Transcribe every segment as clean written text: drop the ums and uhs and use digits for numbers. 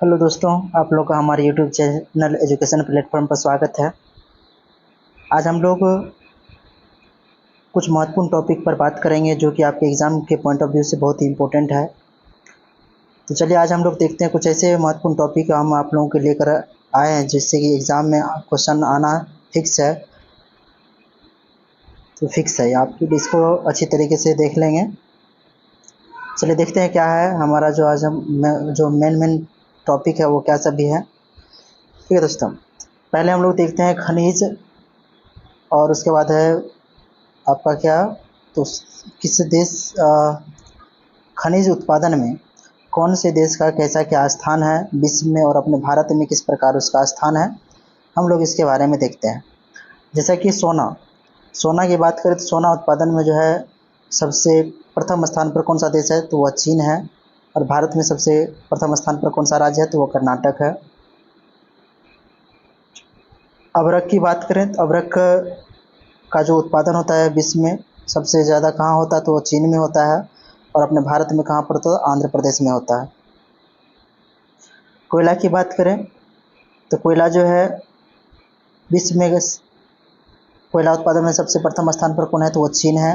Hello दोस्तों, आप लोग का हमारे यूट्यूब चैनल एजुकेशन प्लेटफॉर्म पर स्वागत है। आज हम लोग कुछ महत्वपूर्ण टॉपिक पर बात करेंगे जो कि आपके एग्ज़ाम के पॉइंट ऑफ व्यू से बहुत ही इम्पोर्टेंट है। तो चलिए आज हम लोग देखते हैं कुछ ऐसे महत्वपूर्ण टॉपिक हम आप लोगों के लेकर आए हैं जिससे कि एग्ज़ाम में क्वेश्चन आना फिक्स है। तो फिक्स है, आप इसको अच्छी तरीके से देख लेंगे। चलिए देखते हैं क्या है हमारा जो आज जो मेन टॉपिक है वो क्या सभी है। ठीक है दोस्तों, पहले हम लोग देखते हैं खनिज और उसके बाद है आपका क्या, तो किस देश खनिज उत्पादन में कौन से देश का कैसा क्या स्थान है विश्व में और अपने भारत में किस प्रकार उसका स्थान है, हम लोग इसके बारे में देखते हैं। जैसा कि सोना की बात करें तो सोना उत्पादन में जो है सबसे प्रथम स्थान पर कौन सा देश है, तो वह चीन है। और भारत में सबसे प्रथम स्थान पर कौन सा राज्य है, तो वह कर्नाटक है। अबरक की बात करें तो अबरक का जो उत्पादन होता है विश्व में सबसे ज़्यादा कहाँ होता है, तो वो चीन में होता है। और अपने भारत में कहाँ पर, तो आंध्र प्रदेश में होता है। कोयला की बात करें तो कोयला जो है विश्व में कोयला उत्पादन में सबसे प्रथम स्थान पर कौन है, तो वो चीन है।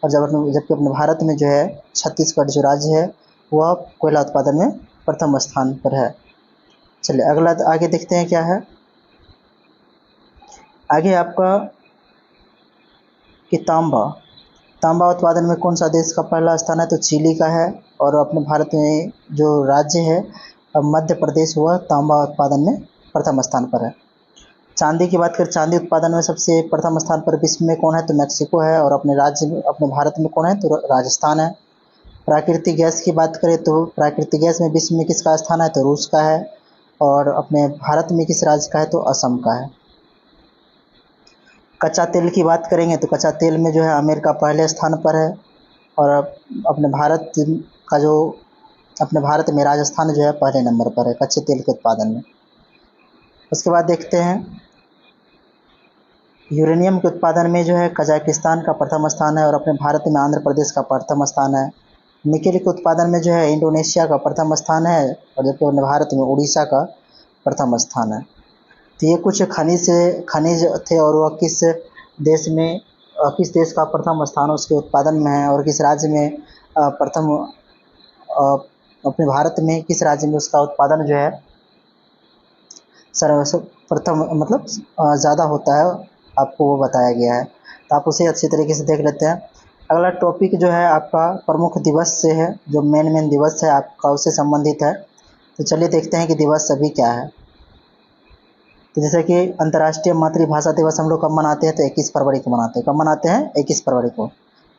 और जबकि अपने भारत में जो है छत्तीसगढ़ जो राज्य है वह कोयला उत्पादन में प्रथम स्थान पर है। चलिए अगला आगे देखते हैं क्या है। आगे आपका कि तांबा उत्पादन में कौन सा देश का पहला स्थान है, तो चिली का है। और अपने भारत में जो राज्य है मध्य प्रदेश, वह तांबा उत्पादन में प्रथम स्थान पर है। चांदी की बात करें, चांदी उत्पादन में सबसे प्रथम स्थान पर विश्व में कौन है, तो मैक्सिको है। और अपने राज्य में अपने भारत में कौन है, तो राजस्थान है। प्राकृतिक गैस की बात करें तो प्राकृतिक गैस में विश्व में किसका स्थान है, तो रूस का है। और अपने भारत में किस राज्य का है, तो असम का है। कच्चा तेल की बात करेंगे तो कच्चा तेल में जो है अमेरिका पहले स्थान पर है। और अपने भारत का जो अपने भारत में राजस्थान जो है पहले नंबर पर है कच्चे तेल के उत्पादन में। उसके बाद देखते हैं यूरेनियम के उत्पादन में जो है कजाकिस्तान का प्रथम स्थान है। और अपने भारत में आंध्र प्रदेश का प्रथम स्थान है। निकेल के उत्पादन में जो है इंडोनेशिया का प्रथम स्थान है। और जबकि अपने भारत में उड़ीसा का प्रथम स्थान है। तो ये कुछ खनिज थे और वह किस देश का प्रथम स्थान उसके उत्पादन में है और किस राज्य में प्रथम अपने भारत में किस राज्य में उसका उत्पादन जो है प्रथम मतलब ज़्यादा होता है, आपको वो बताया गया है। तो आप उसे अच्छी तरीके से देख लेते हैं। अगला टॉपिक जो है आपका प्रमुख दिवस से है, जो मेन दिवस है आपका उससे संबंधित है। तो चलिए देखते हैं कि दिवस सभी क्या है। तो जैसे कि अंतर्राष्ट्रीय मातृभाषा दिवस हम लोग कब मनाते हैं, तो 21 फरवरी को मनाते हैं। कब मनाते हैं, 21 फरवरी को।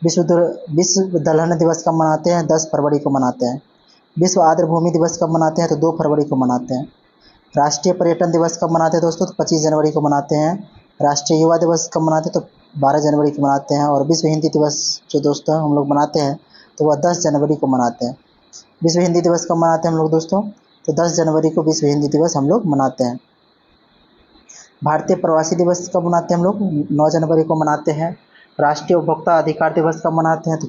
विश्व दलहन दिवस कब मनाते हैं, 10 फरवरी को मनाते हैं। विश्व आर्द्रभूमि दिवस कब मनाते हैं, तो 2 फरवरी को मनाते हैं। राष्ट्रीय पर्यटन दिवस कब मनाते हैं दोस्तों, तो 25 जनवरी को मनाते हैं। राष्ट्रीय युवा दिवस कब मनाते हैं, तो 12 जनवरी को मनाते हैं। और विश्व हिंदी दिवस जो दोस्तों हम लोग मनाते हैं तो वह 10 जनवरी को मनाते हैं। विश्व हिंदी दिवस कब मनाते हैं हम लोग दोस्तों, तो 10 जनवरी को विश्व हिंदी दिवस हम लोग मनाते हैं। भारतीय प्रवासी दिवस कब मनाते हैं हम लोग, 9 जनवरी को मनाते हैं। राष्ट्रीय उपभोक्ता अधिकार दिवस कब मनाते हैं, तो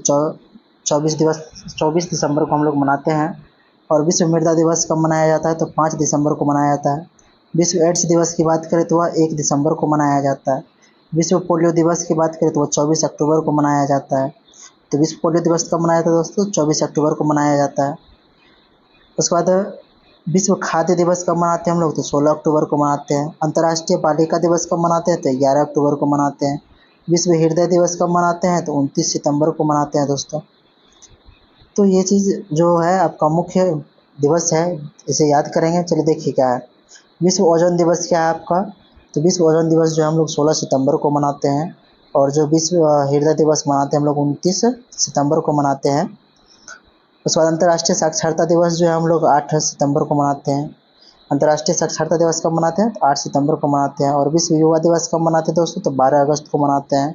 24 दिसंबर को हम लोग मनाते हैं। और विश्व मृदा दिवस कब मनाया जाता है, तो 5 दिसंबर को मनाया जाता है। विश्व एड्स दिवस की बात करें तो वह 1 दिसंबर को मनाया जाता है। विश्व पोलियो दिवस की बात करें तो वह 24 अक्टूबर को मनाया जाता है। तो विश्व पोलियो दिवस कब मनाया जाता है दोस्तों, 24 अक्टूबर को मनाया जाता है। उसके बाद विश्व खाद्य दिवस कब मनाते हैं हम लोग, तो 16 अक्टूबर को मनाते हैं। अंतर्राष्ट्रीय बालिका दिवस कब मनाते हैं, तो 11 अक्टूबर को मनाते हैं। विश्व हृदय दिवस कब मनाते हैं, तो 29 सितंबर को मनाते हैं दोस्तों। तो ये चीज़ जो है आपका मुख्य दिवस है, इसे याद करेंगे। चलिए देखिए क्या है। विश्व ओजोन दिवस क्या है आपका, तो विश्व ओजोन दिवस जो हम लोग 16 सितंबर को मनाते हैं। और जो विश्व हृदय दिवस मनाते हैं हम लोग 29 सितंबर को मनाते हैं। उसके बाद अंतर्राष्ट्रीय साक्षरता दिवस जो है हम लोग 8 सितंबर को मनाते हैं। अंतर्राष्ट्रीय साक्षरता दिवस कब मनाते हैं, तो 8 सितंबर को मनाते हैं। और विश्व युवा दिवस कब मनाते हैं दोस्तों, तो 12 अगस्त को मनाते हैं।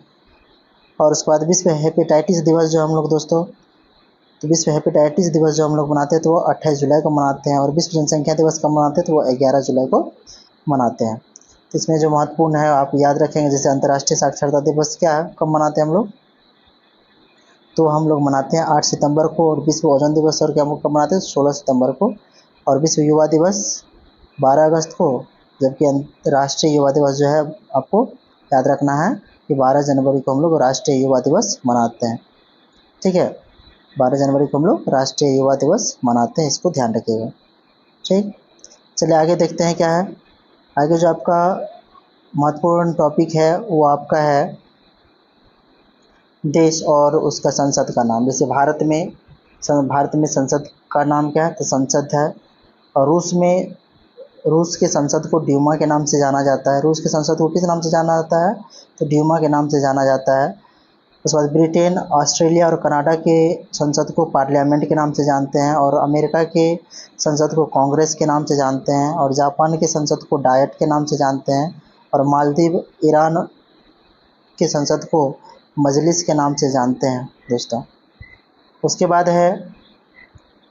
और उसके बाद विश्व हेपेटाइटिस दिवस जो हम लोग दोस्तों, तो विश्व हेपेटाइटिस दिवस जो हम लोग मनाते हैं तो वो 28 जुलाई को मनाते हैं। और विश्व जनसंख्या दिवस कब मनाते हैं, तो वो 11 जुलाई को मनाते हैं। तो इसमें जो महत्वपूर्ण है आप याद रखेंगे। जैसे अंतर्राष्ट्रीय साक्षरता दिवस क्या है, कब मनाते हैं हम लोग, तो हम लोग मनाते हैं 8 सितंबर को। और विश्व ओजोन दिवस और क्या कब मनाते हैं, 16 सितंबर को और विश्व युवा दिवस 12 अगस्त को, जबकि अंतर्राष्ट्रीय युवा दिवस जो है आपको याद रखना है कि 12 जनवरी को हम लोग राष्ट्रीय युवा दिवस मनाते हैं। ठीक है, 12 जनवरी को हम लोग राष्ट्रीय युवा दिवस मनाते हैं, इसको ध्यान रखिएगा। ठीक, चलिए आगे देखते हैं क्या है। आगे जो आपका महत्वपूर्ण टॉपिक है वो आपका है देश और उसका संसद का नाम। जैसे भारत में संसद का नाम क्या है, तो संसद है। और रूस के संसद को ड्यूमा के नाम से जाना जाता है। रूस के संसद को किस नाम से जाना जाता है, तो ड्यूमा के नाम से जाना जाता है। उसके बाद ब्रिटेन, ऑस्ट्रेलिया और कनाडा के संसद को पार्लियामेंट के नाम से जानते हैं। और अमेरिका के संसद को कांग्रेस के नाम से जानते हैं। और जापान के संसद को डायट के नाम से जानते हैं। और मालदीव, ईरान के संसद को मजलिस के नाम से जानते हैं दोस्तों। उसके बाद है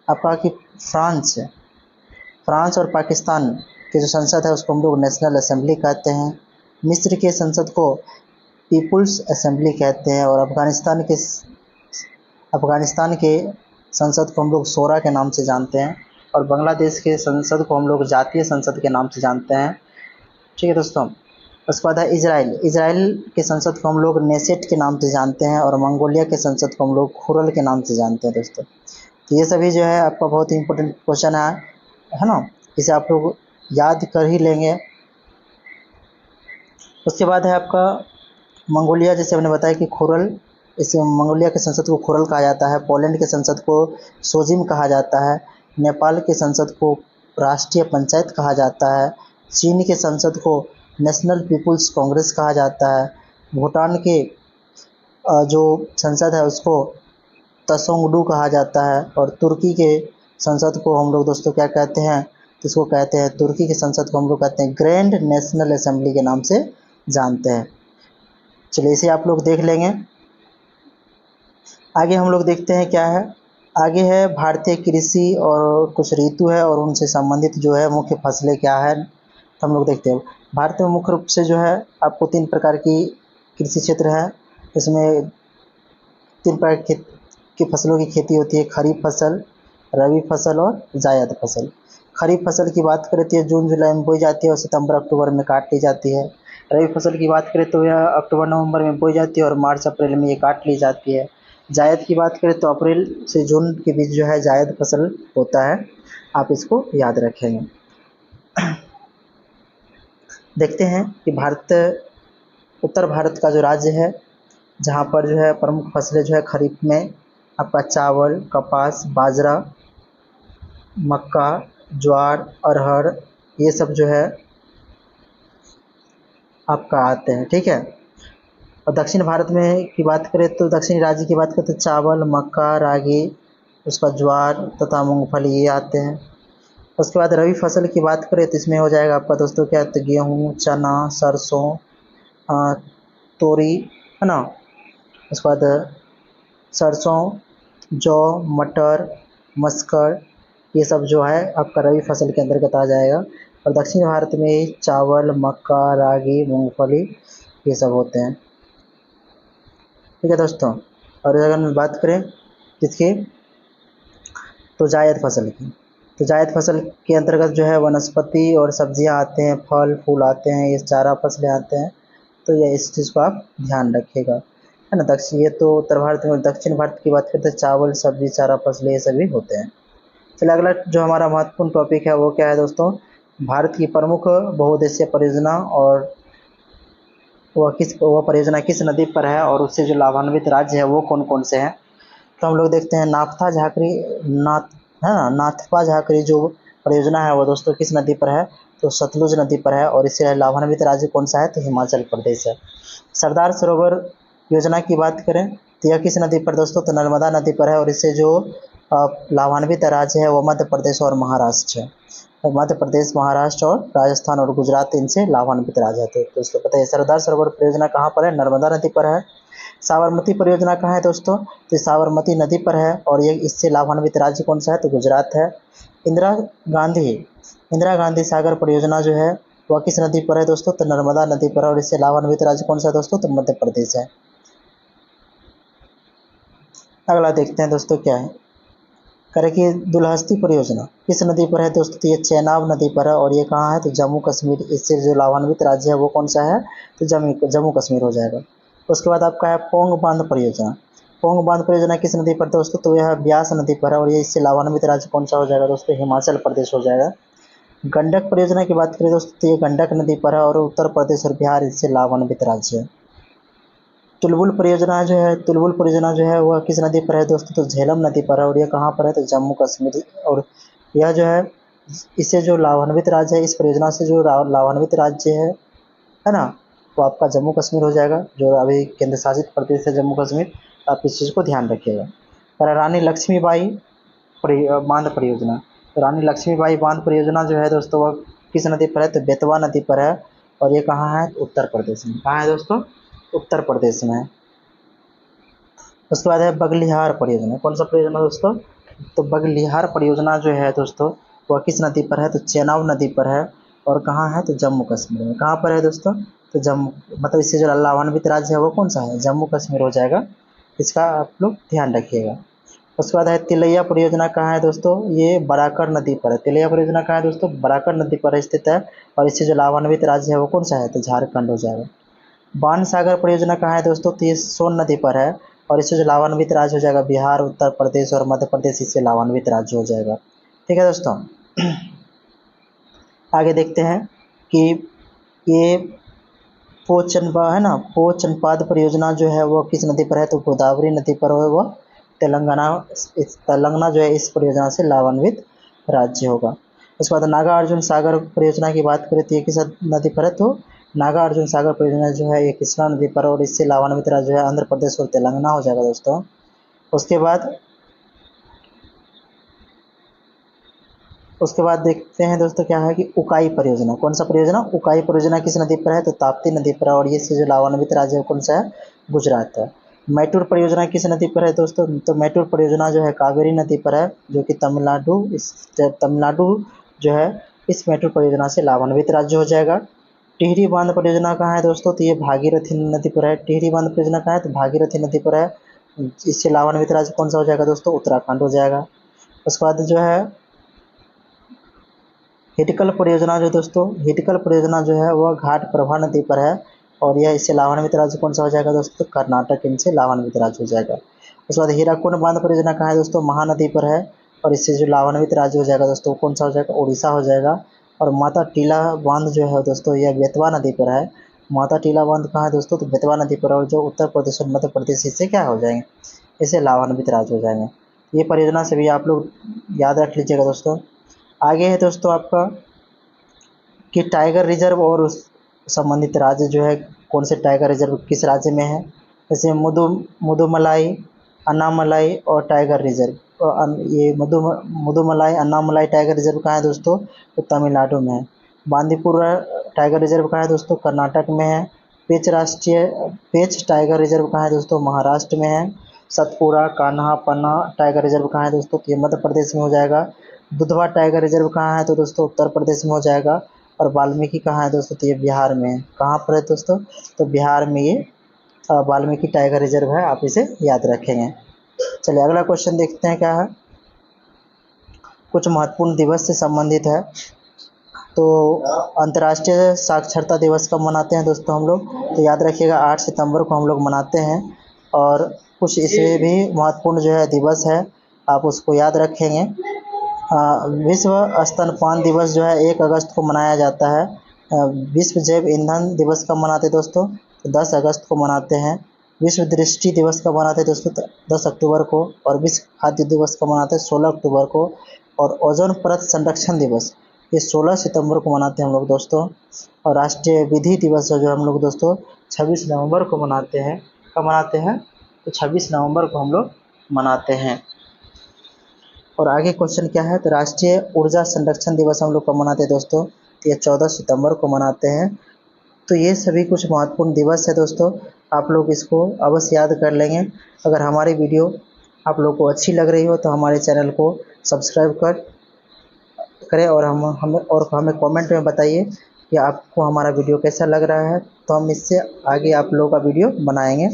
आपका कि फ्रांस और पाकिस्तान के जो संसद है उसको हम लोग नेशनल असेंबली कहते हैं। मिस्र के संसद को पीपुल्स असेंबली कहते हैं। और अफगानिस्तान के संसद को हम लोग शोरा के नाम से जानते हैं। और बांग्लादेश के संसद को हम लोग जातीय संसद के नाम से जानते हैं। ठीक है दोस्तों। उसके बाद है इजराइल के संसद को हम लोग नेसेट के नाम से जानते हैं। और मंगोलिया के संसद को हम लोग खुरल के नाम से जानते हैं दोस्तों। तो ये सभी जो है आपका बहुत ही इंपॉर्टेंट क्वेश्चन है ना, इसे आप लोग याद कर ही लेंगे। उसके बाद है आपका मंगोलिया, जैसे हमने बताया कि खुरल, इसे मंगोलिया के संसद को खुरल कहा जाता है। पोलैंड के संसद को सोजिम कहा जाता है। नेपाल के संसद को राष्ट्रीय पंचायत कहा जाता है। चीन के संसद को नेशनल पीपुल्स कांग्रेस कहा जाता है। भूटान के जो संसद है उसको तसोंगडू कहा जाता है। और तुर्की के संसद को हम लोग दोस्तों क्या कहते हैं, तो इसको कहते हैं, तुर्की के संसद को हम लोग कहते हैं ग्रैंड नेशनल असेंबली के नाम से जानते हैं। चलिए इसे आप लोग देख लेंगे। आगे हम लोग देखते हैं क्या है। आगे है भारतीय कृषि और कुछ ऋतु है और उनसे संबंधित जो है मुख्य फसलें क्या है, तो हम लोग देखते हैं। भारत में मुख्य रूप से जो है आपको 3 प्रकार की कृषि क्षेत्र है। इसमें 3 प्रकार की फसलों की खेती होती है, खरीफ फसल, रबी फसल और जायद फसल। खरीफ फसल की बात करें तो यह जून जुलाई में बोई जाती है और सितंबर अक्टूबर में काट ली जाती है। रबी फसल की बात करें तो यह अक्टूबर नवंबर में बोई जाती है और मार्च अप्रैल में ये काट ली जाती है। जायद की बात करें तो अप्रैल से जून के बीच जो है जायद फसल होता है, आप इसको याद रखेंगे। देखते हैं कि उत्तर भारत का जो राज्य है जहाँ पर जो है प्रमुख फसलें जो है खरीफ में आपका चावल, कपास, बाजरा, मक्का, ज्वार, अरहर, ये सब जो है आपका आते हैं। ठीक है। और दक्षिण भारत में की बात करें तो दक्षिणी राज्य की बात करें तो चावल, मक्का, रागी, उसका ज्वार तथा मूंगफली ये आते हैं। उसके बाद रबी फसल की बात करें तो इसमें हो जाएगा आपका दोस्तों क्या, तो गेहूँ, चना, सरसों, तोरी, है ना। उसके बाद सरसों, जौ, मटर, मस्कड़, ये सब जो है आपका रबी फसल के अंतर्गत आ जाएगा। और दक्षिण भारत में चावल, मक्का, रागी, मूंगफली ये सब होते हैं। ठीक है दोस्तों। और अगर हम बात करें किसकी, तो जायद फसल की, तो जायद फसल के अंतर्गत जो है वनस्पति और सब्जियां आते हैं, फल फूल आते हैं, ये चारा फसलें आते हैं। तो ये इस चीज़ को आप ध्यान रखिएगा, है ना। ये तो उत्तर भारत में। दक्षिण भारत की बात करते हैं चावल, सब्जी, चारा फसलें ये सभी होते हैं। चलिए अगला जो हमारा महत्वपूर्ण टॉपिक है वो क्या है दोस्तों, भारत की प्रमुख बहुउद्देशीय परियोजना और वह परियोजना किस नदी पर है और उससे जो लाभान्वित राज्य है वो कौन कौन से हैं। तो हम लोग देखते हैं नाथपा झाकरी जो परियोजना है वो दोस्तों किस नदी पर है, तो सतलुज नदी पर है। और इससे लाभान्वित राज्य कौन सा है, तो हिमाचल प्रदेश है। सरदार सरोवर योजना की बात करें तो यह किस नदी पर दोस्तों, तो नर्मदा नदी पर है। और इससे जो लाभान्वित राज्य है वो मध्य प्रदेश और महाराष्ट्र है। मध्य प्रदेश, महाराष्ट्र और राजस्थान और गुजरात इनसे लाभान्वित राज्य थे। तो इसको पता है सरदार सरोवर परियोजना कहाँ पर है, नर्मदा नदी पर है। साबरमती परियोजना कहाँ है दोस्तों, तो साबरमती नदी पर है। और ये इससे लाभान्वित राज्य कौन सा है, तो गुजरात है। इंदिरा गांधी सागर परियोजना जो है वह किस नदी पर है दोस्तों, तो नर्मदा नदी पर है। और इससे लाभान्वित राज्य कौन सा है दोस्तों, तो मध्य प्रदेश है। अगला देखते हैं दोस्तों क्या है। करें कि दुलहस्ती परियोजना किस नदी पर है दोस्तों, तो ये चेनाब नदी पर है और ये कहाँ है, तो जम्मू कश्मीर। इससे जो लाभान्वित राज्य है वो कौन सा है, तो जम्मू कश्मीर हो जाएगा। उसके बाद आपका है पोंग बांध परियोजना। पोंग बांध परियोजना किस नदी पर दोस्तों, तो यह ब्यास नदी पर है और ये इससे लाभान्वित राज्य कौन सा हो जाएगा दोस्तों, हिमाचल प्रदेश हो जाएगा। गंडक परियोजना की बात करें दोस्तों, तो ये गंडक नदी पर है और उत्तर प्रदेश और बिहार इससे लाभान्वित राज्य है। तुलबुल परियोजना जो है वह किस नदी पर है दोस्तों, तो झेलम नदी पर है और ये कहाँ पर है, तो जम्मू कश्मीर। और यह जो है इससे जो लाभान्वित राज्य है, इस परियोजना से जो लाभान्वित राज्य है ना, वो आपका जम्मू कश्मीर हो जाएगा, जो अभी केंद्र शासित प्रदेश है जम्मू कश्मीर। आप इस चीज़ को ध्यान रखिएगा। और रानी लक्ष्मीबाई बांध परियोजना, तो रानी लक्ष्मीबाई बांध परियोजना जो है दोस्तों वह किस नदी पर है, तो बेतवा नदी पर है और ये कहाँ है, उत्तर प्रदेश में। कहाँ है दोस्तों, उत्तर प्रदेश में है। उसके बाद है बगलिहार परियोजना। कौन सा परियोजना दोस्तों, तो बगलिहार परियोजना जो है दोस्तों वह किस नदी पर है, तो चेनाब नदी पर है और कहाँ है, तो जम्मू कश्मीर में। कहाँ पर है दोस्तों, तो जम्मू, मतलब इससे जो लाभान्वित राज्य है वो कौन सा है, जम्मू कश्मीर हो जाएगा। इसका आप लोग ध्यान रखिएगा। उसके बाद है तिलैया परियोजना। कहाँ है दोस्तों, ये बराकर नदी पर है। तिलैया परियोजना कहाँ है दोस्तों, बराकर नदी पर स्थित है और इससे जो लाभान्वित राज्य है वो कौन सा है, तो झारखंड हो जाएगा। बाण सागर परियोजना कहाँ है दोस्तों, तो ये सोन नदी पर है और इससे जो लाभान्वित राज्य हो जाएगा बिहार, उत्तर प्रदेश और मध्य प्रदेश इससे लाभान्वित राज्य हो जाएगा। ठीक है दोस्तों। आगे देखते हैं कि ये पोचनपा है ना, पोचनपाद परियोजना जो है वो किस नदी पर है, तो गोदावरी नदी पर है वह। तेलंगाना जो है इस परियोजना से लाभान्वित राज्य होगा। उसके बाद नागा अर्जुन सागर परियोजना की बात करें तो ये किस नदी पर है, तो नागा अर्जुन सागर परियोजना जो है ये कृष्णा नदी पर और इससे लाभान्वित राज्य जो है आंध्र प्रदेश और तेलंगाना हो जाएगा दोस्तों। उसके बाद देखते हैं दोस्तों क्या है कि उकाई परियोजना। कौन सा परियोजना, उकाई परियोजना किस नदी पर है, तो ताप्ती नदी पर है और ये से जो लाभान्वित राज्य है कौन सा है, गुजरात है। मैटूर परियोजना किस नदी पर है दोस्तों, तो मैटूर परियोजना जो है कावेरी नदी पर है, जो कि तमिलनाडु जो है इस मैटूर परियोजना से लाभान्वित राज्य हो जाएगा। टिहरी बांध परियोजना कहाँ है दोस्तों, तो ये भागीरथी नदी पर है। टिहरी बांध परियोजना कहाँ है, तो भागीरथी नदी पर है। इससे लाभान्वित राज्य कौन सा हो जाएगा दोस्तों, उत्तराखंड हो जाएगा। उसके बाद जो है हिटकल परियोजना हिटकल परियोजना जो है वह घाट प्रभा नदी पर है और यह इससे लाभान्वित राज्य कौन सा हो जाएगा दोस्तों, कर्नाटक इनसे लाभान्वित राज्य हो जाएगा। उसके बाद हीराकुंड बांध परियोजना कहाँ है दोस्तों, महानदी पर है और इससे जो लाभान्वित राज्य हो जाएगा दोस्तों कौन सा हो जाएगा, उड़ीसा हो जाएगा। और माता टीला बांध जो है दोस्तों यह बेतवा नदी पर है। माता टीला बांध कहाँ है दोस्तों, तो बेतवा नदी पर, और जो उत्तर प्रदेश और मध्य प्रदेश इससे क्या हो जाएंगे, इससे लाभान्वित राज्य हो जाएंगे। ये परियोजना से भी आप लोग याद रख लीजिएगा दोस्तों। आगे है दोस्तों आपका कि टाइगर रिजर्व और उस संबंधित राज्य जो है, कौन से टाइगर रिजर्व किस राज्य में है, जैसे मुदुमलाई, अन्नामलाई और टाइगर रिजर्व। ये मुदुमलाई अन्नामलाई टाइगर रिजर्व कहाँ है दोस्तों, तो तमिलनाडु में है। बांदीपुर टाइगर रिजर्व कहाँ है दोस्तों, कर्नाटक में है। पेच टाइगर रिजर्व कहाँ है दोस्तों, महाराष्ट्र में है। सतपुड़ा कान्हा पन्ना टाइगर रिजर्व कहाँ है दोस्तों, तो ये मध्य प्रदेश में हो जाएगा। दुधवा टाइगर रिजर्व कहाँ है, तो दोस्तों उत्तर प्रदेश में हो जाएगा। और वाल्मीकि कहाँ है दोस्तों, तो ये बिहार में है। कहाँ पर है दोस्तों, तो बिहार में ये वाल्मीकि टाइगर रिजर्व है, आप इसे याद रखेंगे। चलिए अगला क्वेश्चन देखते हैं क्या है। कुछ महत्वपूर्ण दिवस से संबंधित है। तो अंतर्राष्ट्रीय साक्षरता दिवस कब मनाते हैं दोस्तों हम लोग, तो याद रखिएगा 8 सितंबर को हम लोग मनाते हैं। और कुछ इसमें भी महत्वपूर्ण जो है दिवस है, आप उसको याद रखेंगे। विश्व स्तनपान दिवस जो है 1 अगस्त को मनाया जाता है। विश्व जैव ईंधन दिवस कब मनाते हैं दोस्तों, तो 10 अगस्त को मनाते हैं। विश्व दृष्टि दिवस कब मनाते हैं दोस्तों, 10 अक्टूबर को। और विश्व खाद्य दिवस कब मनाते हैं, 16 अक्टूबर को। और ओजोन परत संरक्षण दिवस ये 16 सितंबर को मनाते हैं हम लोग दोस्तों। और राष्ट्रीय विधि दिवस जो हम लोग दोस्तों 26 नवंबर को मनाते हैं। कब मनाते हैं, तो 26 नवंबर को हम लोग मनाते हैं। और आगे क्वेश्चन क्या है, तो राष्ट्रीय ऊर्जा संरक्षण दिवस हम लोग कब मनाते हैं दोस्तों, तो ये 14 सितंबर को मनाते हैं। तो ये सभी कुछ महत्वपूर्ण दिवस है दोस्तों, आप लोग इसको अवश्य याद कर लेंगे। अगर हमारी वीडियो आप लोग को अच्छी लग रही हो तो हमारे चैनल को सब्सक्राइब करें और हमें कमेंट में बताइए कि आपको हमारा वीडियो कैसा लग रहा है, तो हम इससे आगे आप लोगों का वीडियो बनाएंगे।